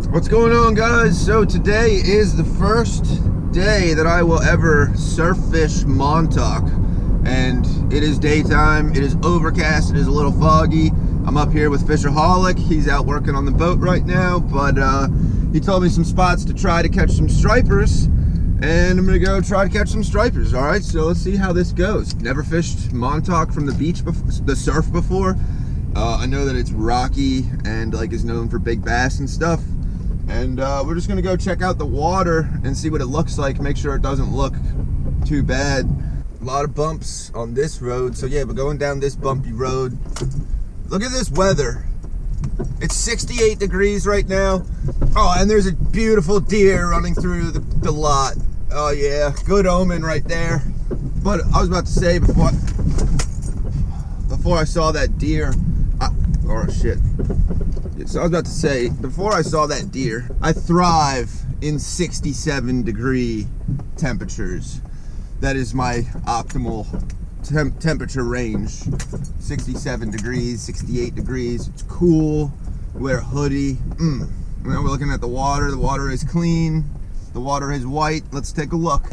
What's going on, guys? So today is the first day that I will ever surf fish Montauk, and it is daytime. It is overcast. It is a little foggy. I'm up here with Fisherholic. He's out working on the boat right now, but he told me some spots to try to catch some stripers, and I'm gonna go try to catch some stripers. All right, so let's see how this goes. Never fished Montauk from the beach before, the surf before. I know that it's rocky and like is known for big bass and stuff. And we're just gonna go check out the water and see what it looks like, make sure it doesn't look too bad. A lot of bumps on this road, so yeah, we're going down this bumpy road. Look at this weather. It's 68 degrees right now. Oh, and there's a beautiful deer running through the lot. Oh yeah, good omen right there. But I was about to say before I saw that deer, oh shit. So I was about to say, before I saw that deer, I thrive in 67 degree temperatures. That is my optimal temperature range. 67 degrees, 68 degrees, it's cool, wear a hoodie. Now we're looking at the water is clean, the water is white. Let's take a look.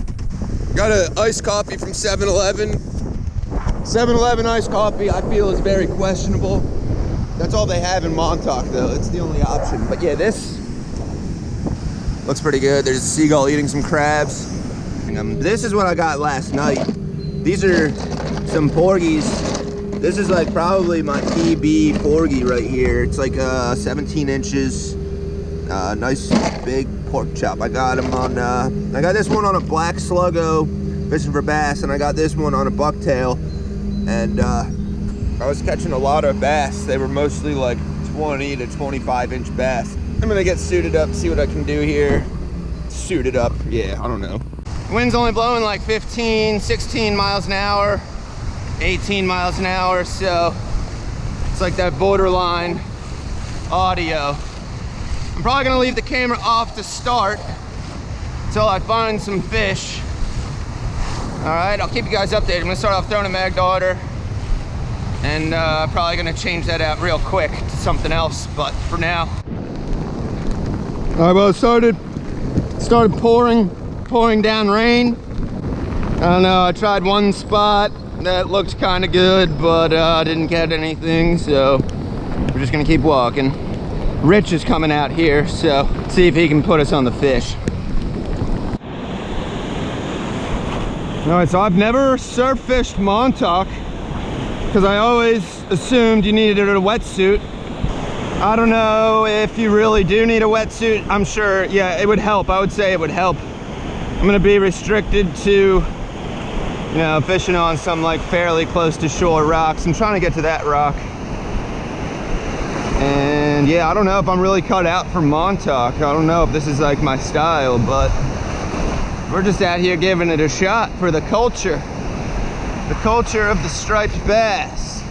Got an iced coffee from 7-Eleven. 7-Eleven iced coffee I feel is very questionable. That's all they have in Montauk though, it's the only option. But yeah, this looks pretty good. There's a seagull eating some crabs. This is what I got last night. These are some porgies. This is like probably my PB porgy right here. It's like 17 inches, nice big pork chop. I got them on, I got this one on a black sluggo fishing for bass, and I got this one on a bucktail. And I was catching a lot of bass. They were mostly like 20 to 25 inch bass. I'm gonna get suited up, see what I can do here. Suited up, yeah, I don't know. Wind's only blowing like 15, 16 miles an hour, 18 miles an hour, so it's like that borderline audio. I'm probably gonna leave the camera off to start until I find some fish. All right, I'll keep you guys updated. I'm gonna start off throwing a mag darter, and probably gonna change that out real quick to something else, but for now. All right, well, it started pouring down rain. I don't know, I tried one spot that looked kind of good, but I didn't get anything, so we're just gonna keep walking. Rich is coming out here, so see if he can put us on the fish. All right, so I've never surf fished Montauk because I always assumed you needed a wetsuit. I don't know if you really do need a wetsuit. I'm sure, yeah, it would help. I would say it would help. I'm gonna be restricted to, you know, fishing on some like fairly close to shore rocks. I'm trying to get to that rock. And yeah, I don't know if I'm really cut out for Montauk. I don't know if this is like my style, but we're just out here giving it a shot for the culture. The culture of the striped bass.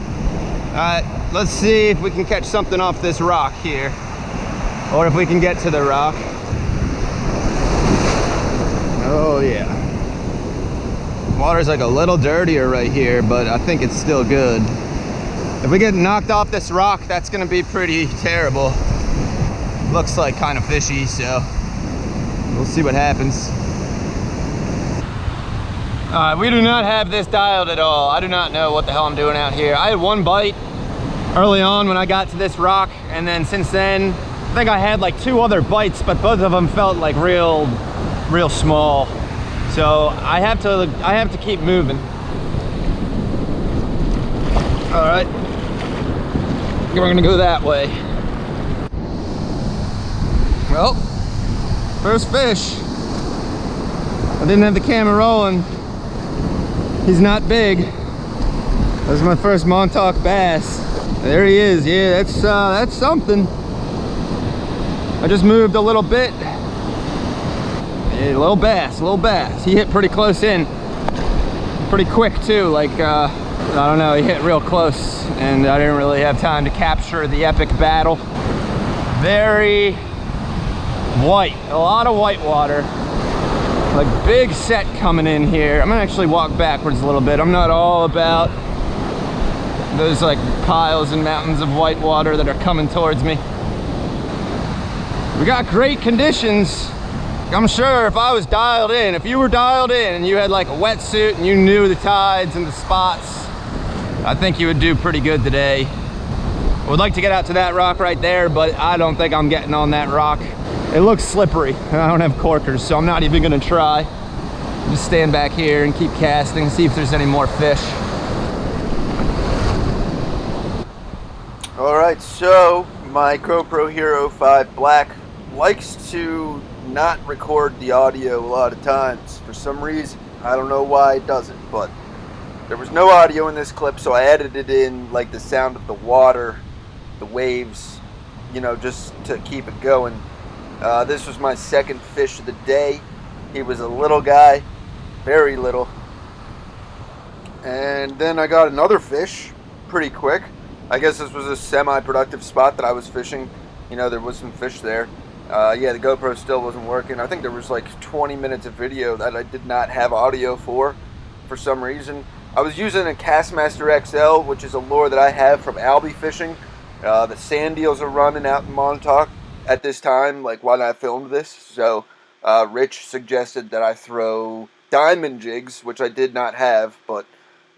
All right, let's see if we can catch something off this rock here, or if we can get to the rock. Oh yeah. Water's like a little dirtier right here, but I think it's still good. If we get knocked off this rock, that's gonna be pretty terrible. Looks like kind of fishy, so we'll see what happens. We do not have this dialed at all. I do not know what the hell I'm doing out here. I had one bite early on when I got to this rock, and then since then, I think I had like 2 other bites, but both of them felt like real small. So I have to keep moving. All right, we're gonna go that way. Well, first fish. I didn't have the camera rolling. He's not big. That's my first Montauk bass. There he is. Yeah, that's something. I just moved a little bit. Yeah, little bass. He hit pretty close in. Pretty quick too. Like I don't know, he hit real close, and I didn't really have time to capture the epic battle. Very white, a lot of white water. Like big set coming in here. I'm gonna actually walk backwards a little bit. I'm not all about those like piles and mountains of white water that are coming towards me. We got great conditions. I'm sure if I was dialed in, if you were dialed in and you had like a wetsuit and you knew the tides and the spots, I think you would do pretty good today. I would like to get out to that rock right there, but I don't think I'm getting on that rock. It looks slippery and I don't have corkers, so I'm not even gonna try. Just stand back here and keep casting, see if there's any more fish. All right, so my GoPro Hero 5 Black likes to not record the audio a lot of times for some reason. I don't know why it doesn't, but there was no audio in this clip, so I edited in like the sound of the water, the waves, you know, just to keep it going. This was my second fish of the day. He was a little guy, very little. And then I got another fish pretty quick. I guess this was a semi-productive spot that I was fishing. You know, there was some fish there. Yeah, the GoPro still wasn't working. I think there was like 20 minutes of video that I did not have audio for some reason. I was using a Castmaster XL, which is a lure that I have from Albie Fishing. The sand eels are running out in Montauk at this time, like while I filmed this. So Rich suggested that I throw diamond jigs, which I did not have, but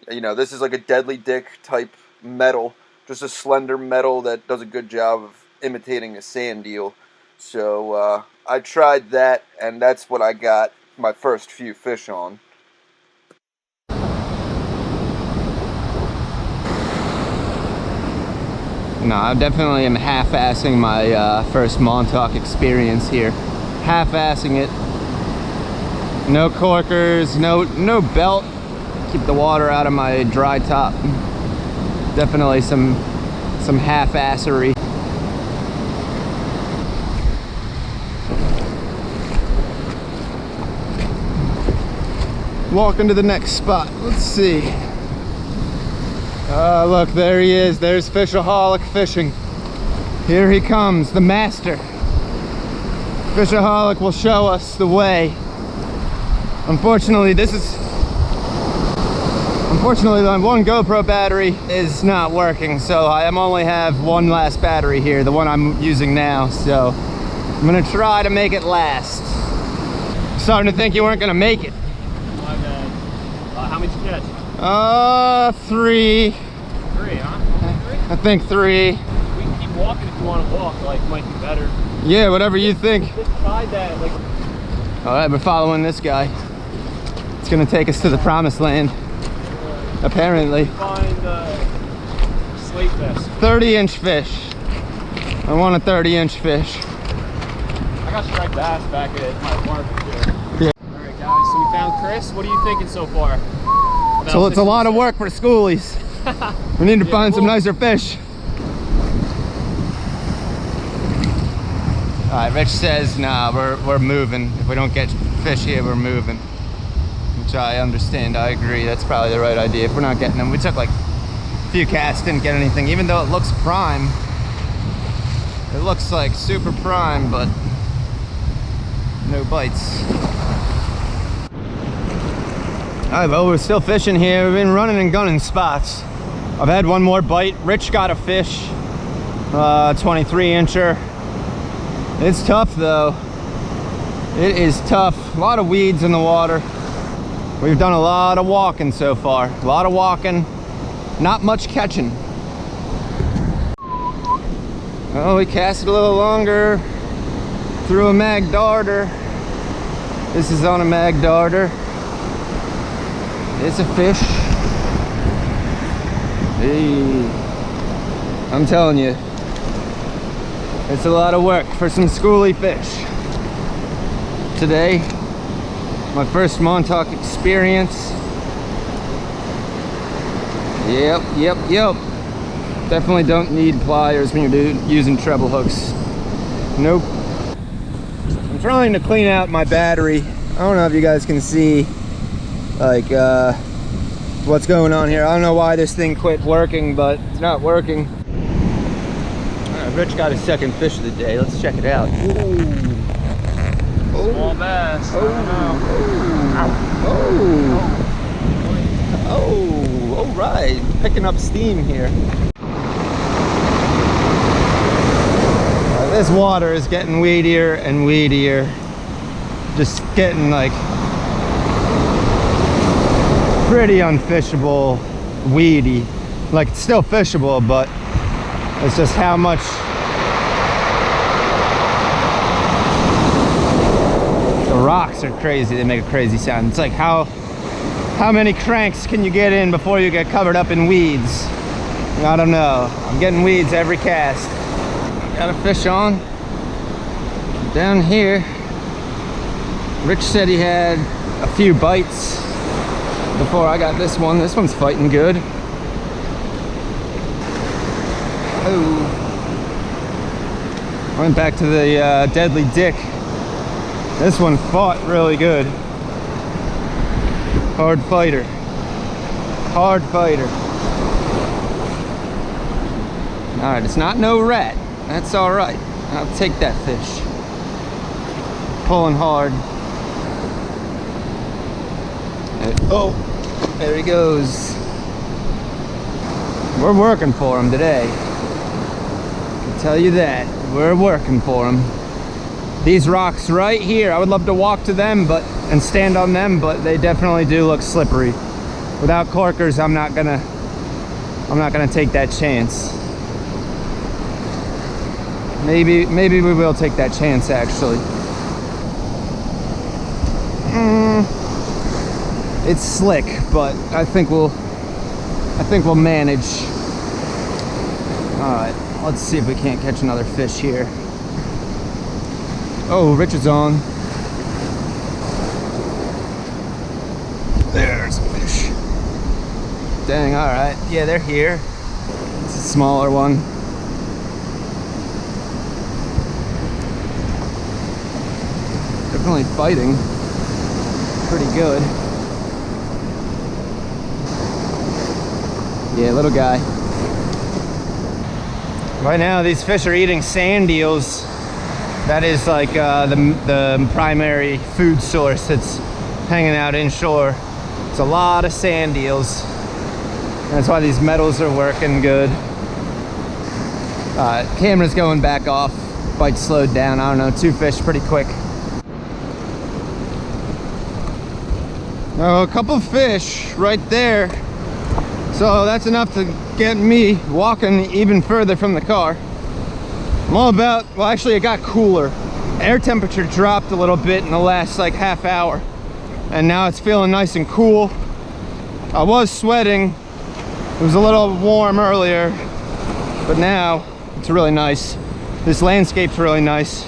you know, this is like a Deadly Dick type metal, just a slender metal that does a good job of imitating a sand eel. So I tried that, and that's what I got my first few fish on. No, I definitely am half-assing my first Montauk experience here. Half-assing it. No corkers, no belt. Keep the water out of my dry top. Definitely some half-assery. Walking to the next spot. Let's see. Look, there he is. There's Fishaholic Fishing. Here he comes, the master. Fishaholic will show us the way. Unfortunately, the one GoPro battery is not working, so I only have one last battery here, the one I'm using now. So I'm gonna try to make it last. Starting to think you weren't gonna make it. My bad. How many did you catch? 3. 3, huh? 3? I think 3. We can keep walking if you want to walk, like, might be better. Yeah, whatever you think. Just tried that, like... Alright, we're following this guy. It's gonna take us to the promised land. Apparently. Find slate vest. 30-inch fish. I want a 30-inch fish. I got striped bass back at my barbecue. Yeah. Alright guys, so we found Chris. What are you thinking so far? So it's a lot of work for schoolies. We need to find some nicer fish. Alright, Rich says, nah, we're moving. If we don't get fish here, we're moving. Which I understand, I agree. That's probably the right idea. If we're not getting them, we took like a few casts, didn't get anything. Even though it looks prime, it looks like super prime, but no bites. Alright, well, we're still fishing here. We've been running and gunning spots. I've had one more bite. Rich got a fish, 23-incher. It's tough though. It is tough. A lot of weeds in the water. We've done a lot of walking so far. A lot of walking, not much catching. Oh, we cast it a little longer. Threw a mag darter. This is on a mag darter. It's a fish. Hey, I'm telling you, it's a lot of work for some schooly fish. Today, my first Montauk experience. Yep. Definitely don't need pliers when you're using treble hooks. Nope. I'm trying to clean out my battery. I don't know if you guys can see like what's going on here. I don't know why this thing quit working, but it's not working. Rich got his second fish of the day. Let's check it out. Ooh. Small bass. Oh, all right. Picking up steam here. I This water is getting weedier and weedier. Just getting like pretty unfishable, weedy. Like it's still fishable, but it's just how much the rocks are crazy. They make a crazy sound. It's like how many cranks can you get in before you get covered up in weeds? I don't know. I'm getting weeds every cast. Got a fish on down here. Rich said he had a few bites before I got this one. This one's fighting good. Oh, went back to the Deadly Dick. This one fought really good. Hard fighter. Hard fighter. All right, it's not no rat. That's all right. I'll take that fish. Pulling hard. Oh, there he goes. We're working for him today. I can tell you that. We're working for him. These rocks right here, I would love to walk to them and stand on them, but they definitely do look slippery. Without corkers, I'm not gonna take that chance. Maybe we will take that chance actually. It's slick, but I think we'll manage. All right, let's see if we can't catch another fish here. Oh, Rich is on. There's a fish. Dang, all right. Yeah, they're here. It's a smaller one. Definitely fighting. Pretty good. Yeah, little guy. Right now, these fish are eating sand eels. That is like the primary food source that's hanging out inshore. It's a lot of sand eels. That's why these metals are working good. Camera's going back off. Bite slowed down. I don't know, 2 fish pretty quick. Oh, a couple fish right there. So that's enough to get me walking even further from the car. I'm all about, well actually it got cooler. Air temperature dropped a little bit in the last like half hour. And now it's feeling nice and cool. I was sweating. It was a little warm earlier, but now it's really nice. This landscape's really nice.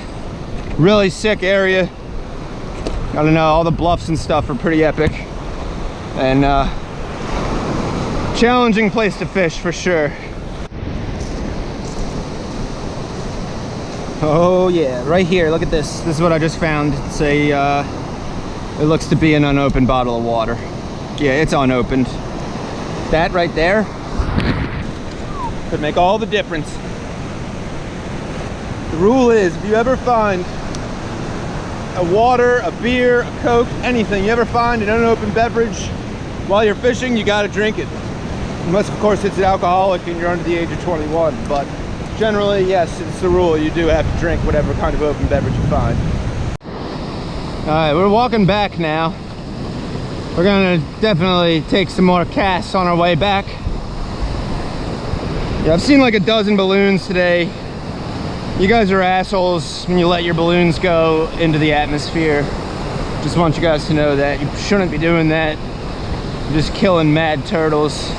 Really sick area. I don't know, all the bluffs and stuff are pretty epic. And challenging place to fish for sure. Oh yeah, right here, look at this. This is what I just found. It's a, it looks to be an unopened bottle of water. Yeah, it's unopened. That right there could make all the difference. The rule is, if you ever find a water, a beer, a Coke, anything, you ever find an unopened beverage while you're fishing, you gotta drink it. Unless, of course, it's an alcoholic and you're under the age of 21. But generally, yes, it's the rule. You do have to drink whatever kind of open beverage you find. All right, we're walking back now. We're gonna definitely take some more casts on our way back. Yeah, I've seen like a dozen balloons today. You guys are assholes when you let your balloons go into the atmosphere. Just want you guys to know that you shouldn't be doing that. You're just killing mad turtles.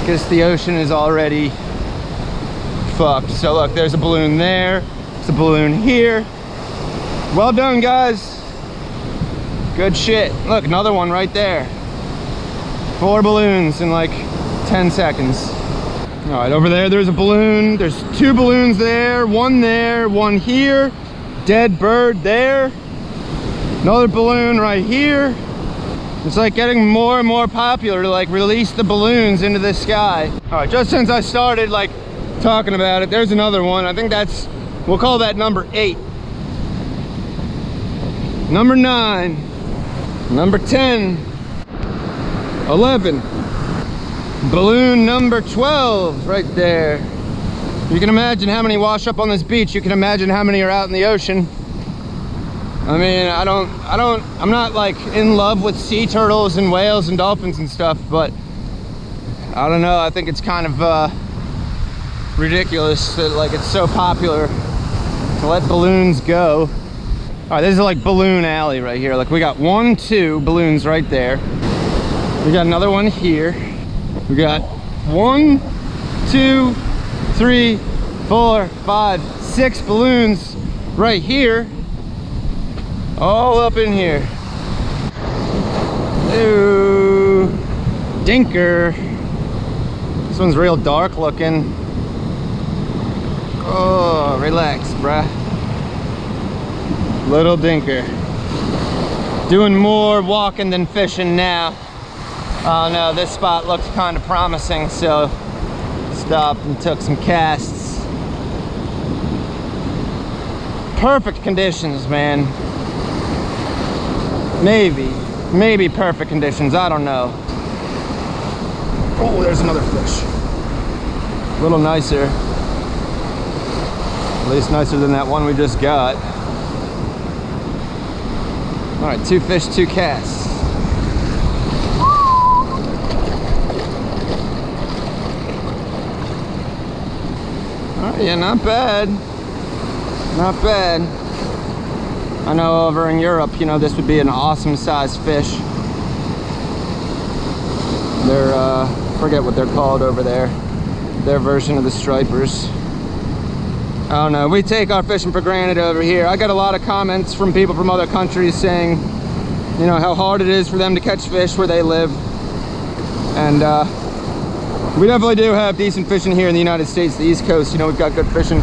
Because the ocean is already fucked. So look, there's a balloon there. There's a balloon here. Well done, guys. Good shit. Look, another one right there. 4 balloons in like 10 seconds. All right, over there's a balloon. There's 2 balloons there, one here. Dead bird there. Another balloon right here. It's like getting more and more popular to like release the balloons into the sky. All right, just since I started like talking about it, there's another one. I think that's, we'll call that number 8. Number 9. Number 10. 11. Balloon number 12 right there. You can imagine how many wash up on this beach. You can imagine how many are out in the ocean. I mean, I'm not like in love with sea turtles and whales and dolphins and stuff, but I don't know, I think it's kind of ridiculous that like it's so popular to let balloons go. All right, this is like Balloon Alley right here. Like we got 1, 2 balloons right there. We got another one here. We got 1, 2, 3, 4, 5, 6 balloons right here. All up in here. Ooh, dinker. This one's real dark looking. Oh, relax, bruh. Little dinker. Doing more walking than fishing now. Oh no, this spot looks kind of promising, so stopped and took some casts. Perfect conditions, man. Maybe perfect conditions, I don't know. Oh, there's another fish. A little nicer. At least nicer than that one we just got. All right, 2 fish, 2 casts. All right, yeah, not bad. Not bad. I know over in Europe, you know, this would be an awesome sized fish. They're, forget what they're called over there. Their version of the stripers. I don't know, we take our fishing for granted over here. I got a lot of comments from people from other countries saying, you know, how hard it is for them to catch fish where they live. And we definitely do have decent fishing here in the United States, the East Coast. You know, we've got good fishing,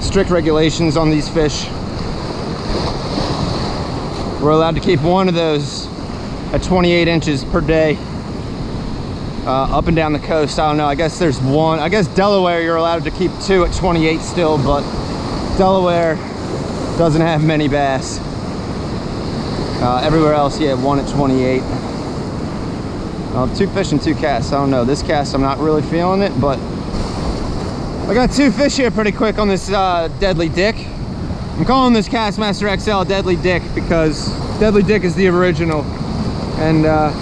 strict regulations on these fish. We're allowed to keep one of those at 28 inches per day up and down the coast. I don't know, I guess there's one. I guess Delaware you're allowed to keep 2 at 28 still, but Delaware doesn't have many bass. Everywhere else, yeah, 1 at 28. 2 fish and 2 casts. I don't know, this cast I'm not really feeling it, but I got 2 fish here pretty quick on this Deadly Dick. I'm calling this Kastmaster XL Deadly Dick because Deadly Dick is the original, and I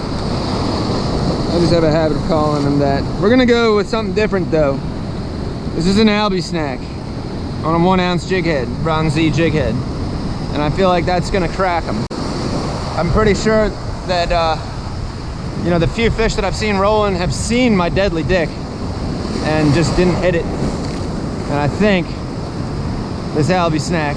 just have a habit of calling him that. We're gonna go with something different though. This is an Albie snack on a 1 ounce jig head, Ron Z jig head, and I feel like that's gonna crack him. I'm pretty sure that you know, the few fish that I've seen rolling have seen my Deadly Dick and just didn't hit it, and I think this Albie snack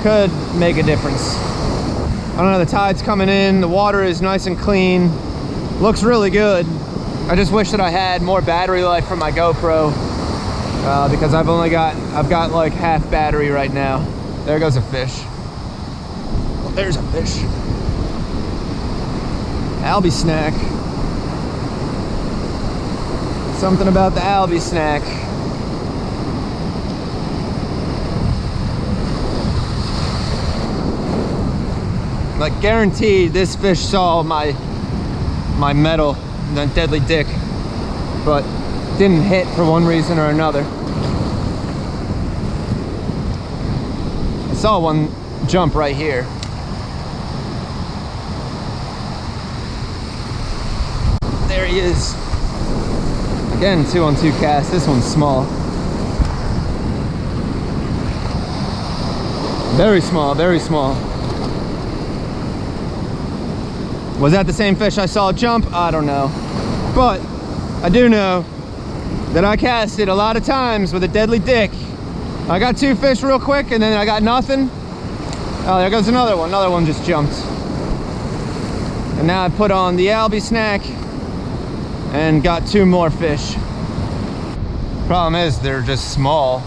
could make a difference. I don't know, the tide's coming in, the water is nice and clean, looks really good. I just wish that I had more battery life for my GoPro because I've got like half battery right now. There goes a fish. Oh, there's a fish. Albie snack. Something about the Albie snack. Like guaranteed this fish saw my metal, the Deadly Dick, but didn't hit for one reason or another. I saw one jump right here. There he is. Again, 2 on 2 cast. This one's small. Very small, very small. Was that the same fish I saw jump? I don't know. But I do know that I casted a lot of times with a Deadly Dick. I got 2 fish real quick and then I got nothing. Oh, there goes another one. Another one just jumped. And now I put on the Albie snack and got 2 more fish. Problem is they're just small,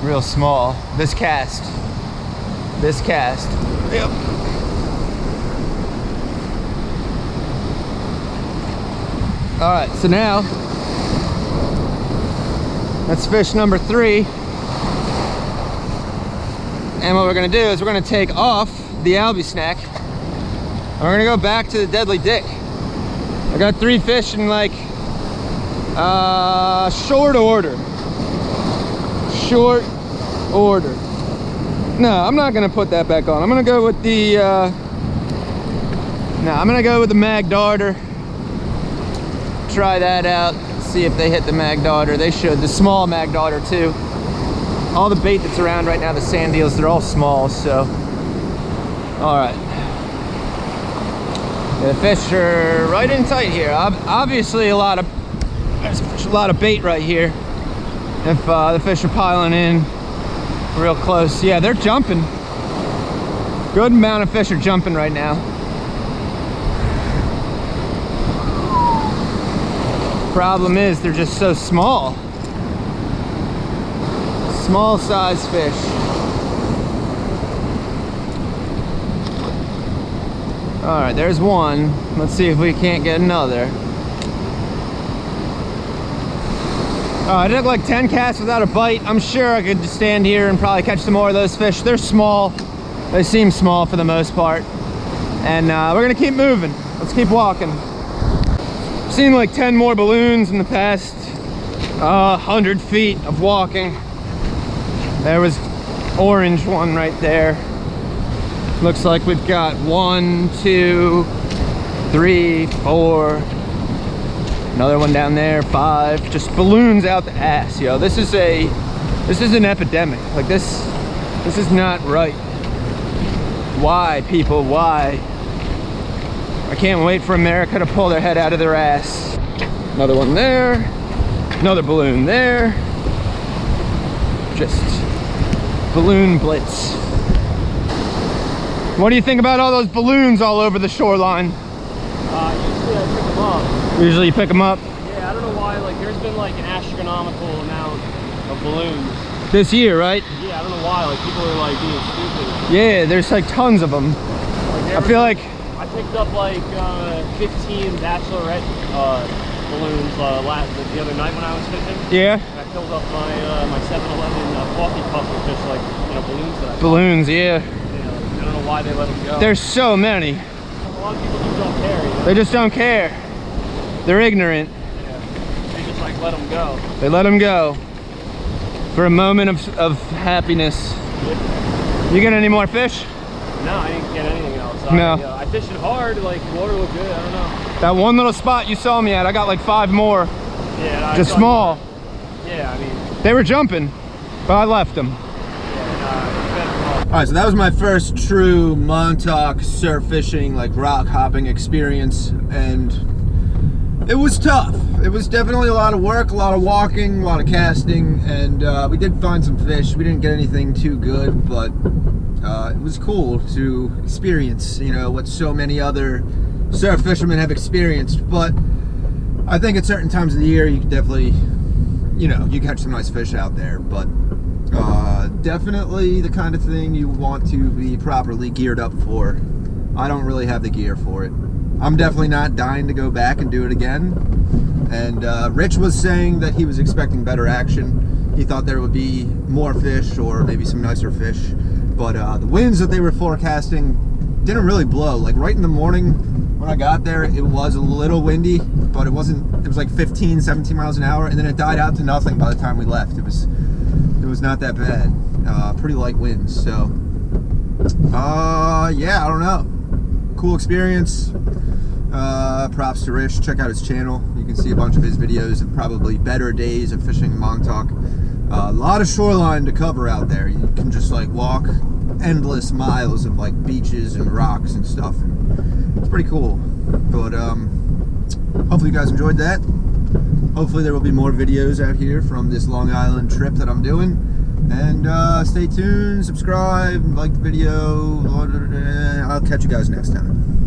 real small. This cast. Yep. All right, so now that's fish number 3. And what we're gonna do is we're gonna take off the Albie snack and we're gonna go back to the Deadly Dick. I got 3 fish in like short order. short order. No, I'm not gonna put that back on. I'm gonna go with the I'm gonna go with the Mag Darter. Try that out, see if they hit the Mag Darter. They should, the small Mag Darter too. All the bait that's around right now, the sand eels, they're all small, so. All right. The fish are right in tight here. Obviously there's a lot of bait right here. If the fish are piling in real close. Yeah, they're jumping. Good amount of fish are jumping right now. Problem is they're just so small. Small size fish. All right, there's one. Let's see if we can't get another. I took like 10 casts without a bite. I'm sure I could just stand here and probably catch some more of those fish. They're small. They seem small for the most part. And we're gonna keep moving. Let's keep walking. I've seen like 10 more balloons in the past 100 feet of walking. There was orange one right there. Looks like we've got 1, 2, 3, 4. Another one down there, 5. Just balloons out the ass, yo. This is an epidemic. Like this is not right. Why, people, why? I can't wait for America to pull their head out of their ass. Another one there. Another balloon there. Just balloon blitz. What do you think about all those balloons all over the shoreline? Usually I pick them up. Usually you pick them up? Yeah, I don't know why. Like, there's been like an astronomical amount of balloons. This year, right? Yeah, I don't know why. Like, people are like being stupid. Yeah, there's like tons of them. Like, I feel like I picked up like 15 bachelorette balloons the other night when I was fishing. yeah. And I filled up my 7-Eleven coffee cup with just like, you know, balloons that I Balloons, yeah. Yeah, like, I don't know why they let them go. There's so many. A lot of people just don't care. You know? They just don't care. They're ignorant. Yeah. They just like let them go. They let them go for a moment of happiness. Yeah. You get any more fish? No, I didn't get anything else. No. I fished it hard, like water looked good, I don't know. That one little spot you saw me at, I got like 5 more. Yeah, Just small. Yeah, I mean. They were jumping, but I left them. Yeah, All right, so that was my first true Montauk surf fishing, like rock hopping experience, and it was tough. It was definitely a lot of work, a lot of walking, a lot of casting, and we did find some fish. We didn't get anything too good, but it was cool to experience, you know, what so many other surf fishermen have experienced. But I think at certain times of the year, you can definitely, you know, you catch some nice fish out there, but definitely the kind of thing you want to be properly geared up for. I don't really have the gear for it. I'm definitely not dying to go back and do it again. And Rich was saying that he was expecting better action. He thought there would be more fish or maybe some nicer fish. But the winds that they were forecasting didn't really blow. Like right in the morning when I got there, it was a little windy, but it wasn't, it was like 15, 17 miles an hour, and then it died out to nothing by the time we left. It was not that bad. Pretty light winds, so yeah, I don't know. Cool experience. Props to Rich. Check out his channel. You can see a bunch of his videos of probably better days of fishing in Montauk. A lot of shoreline to cover out there. You can just like walk endless miles of like beaches and rocks and stuff. And it's pretty cool. But hopefully you guys enjoyed that. Hopefully there will be more videos out here from this Long Island trip that I'm doing. And stay tuned, subscribe, like the video. I'll catch you guys next time.